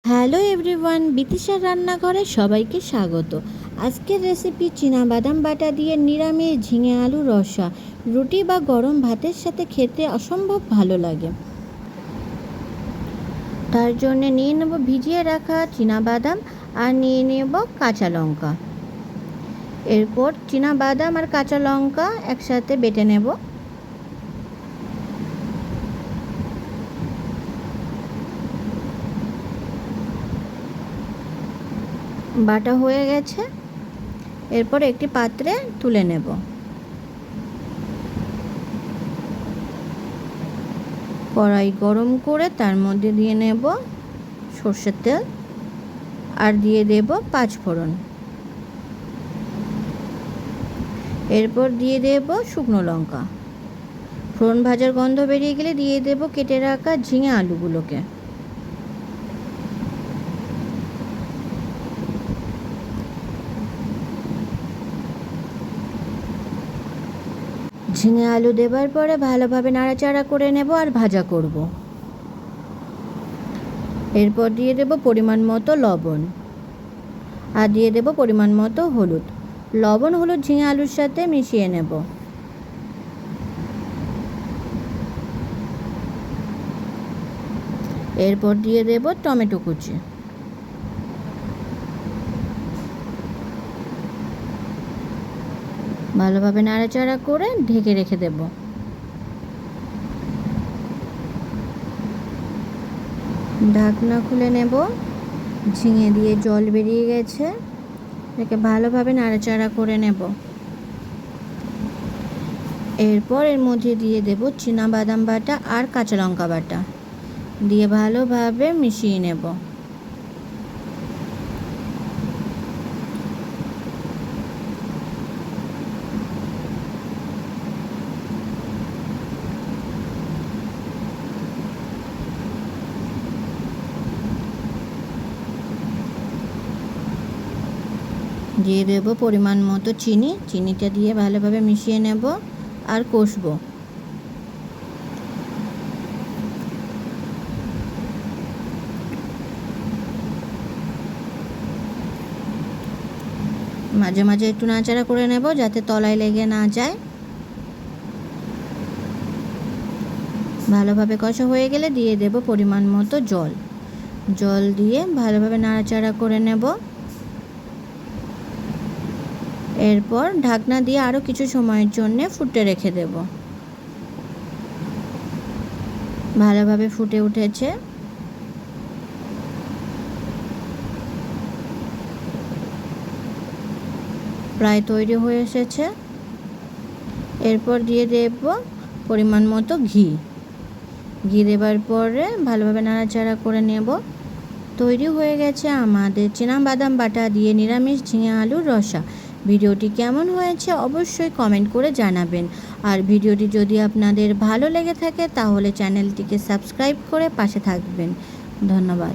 Hello everyone, বিতিশার রান্নাঘরে সবাইকে স্বাগত। আজকের রেসিপি বাদাম বাটা দিয়ে নিরামিষ ঝিঙে আলু রসা। রুটি বা গরম ভাতের সাথে খেতে অসম্ভব ভালো লাগে। তার জন্য নিয়ে নেব ভিজিয়ে রাখা বাদাম আর নিয়ে নেব কাঁচা লঙ্কা। এরপর বাদাম আর কাঁচা লঙ্কা একসাথে বেটে নেব। বাটা হয়ে গেছে, এরপর একটি পাত্রে তুলে নেব। কড়াই গরম করে তার মধ্যে দিয়ে নেব সর্ষের তেল আর দিয়ে দেব 5 ফোড়ন। এরপর দিয়ে দেব শুকনো লঙ্কা। ফোড়ন ভাজার গন্ধ বেরিয়ে গেলে দিয়ে দেব কেটে রাখা ঝিঙে আলুগুলোকে। ঝিঙে আলু দেবার পরে ভালোভাবে নাড়াচাড়া করে নেব আর ভাজা করব। এরপর দিয়ে দেব পরিমাণ মতো লবণ আর দিয়ে দেব পরিমাণ মতো হলুদ। লবণ হলুদ ঝিঙে আলুর সাথে মিশিয়ে নেব। এরপর দিয়ে দেব টমেটো কুচি। ভালোভাবে নাড়াচাড়া করে ঢেকে রেখে দেব। ঢাকনা খুলে নেব। ঝিঙে দিয়ে জল বেরিয়ে গেছে, এটাকে ভালোভাবে নাড়াচাড়া করে নেব। এরপর এর মধ্যে দিয়ে দেব বাদাম বাটা আর কাঁচা লঙ্কা বাটা দিয়ে ভালোভাবে মিশিয়ে নেব। দিয়ে দেব পরিমাণ মতো চিনিটা দিয়ে ভালোভাবে মিশিয়ে নেব আর কষবো। মাঝে মাঝে একটু নাড়াচাড়া করে নেব যাতে তলায় লেগে না যায়। ভালোভাবে কষা হয়ে গেলে দিয়ে দেব পরিমাণ মতো জল দিয়ে ভালোভাবে নাড়াচাড়া করে নেব। এরপর ঢাকনা দিয়ে আরও কিছু সময়ের জন্য ফুটে রেখে দেব। ভালোভাবে ফুটে উঠেছে, প্রায় তৈরি হয়ে এসেছে। এরপর দিয়ে দেব পরিমাণ মতো ঘি দেবার পরে ভালোভাবে নাড়াচাড়া করে নেব। তৈরি হয়ে গেছে আমাদের বাদাম বাটা দিয়ে নিরামিষ ঝিঙে আলুর রসা। ভিডিওটি কেমন হয়েছে অবশ্যই কমেন্ট করে জানাবেন। আর ভিডিওটি যদি আপনাদের ভালো লেগে থাকে তাহলে চ্যানেলটিকে সাবস্ক্রাইব করে পাশে থাকবেন। ধন্যবাদ।